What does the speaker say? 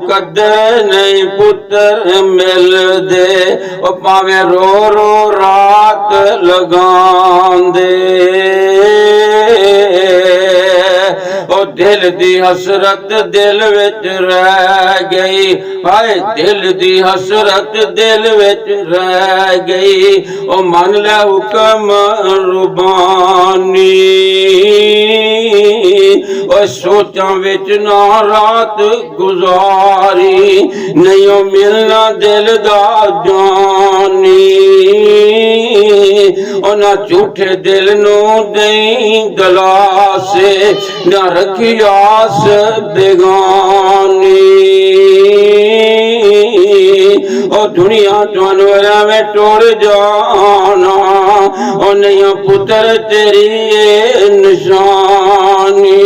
कदे नहीं पुत्र मिलदे, ओ भावे रो रो रात लगांदे। ओ दिल दी हसरत दिल विच रह गई, हाय दिल दी हसरत दिल विच रह गई। ओ मन ले हुक्म रुबानी, ओ सोचां विच ना रात गुजारी, नहीं ओ मिलना दिल दा जानी। ओ ना झूठे दिल नू दई गलासे, ना रखी आस बेगानी। ओ दुनिया जानवरां में टुर जाना, ओ नहीं पुत्र तेरी निशानी।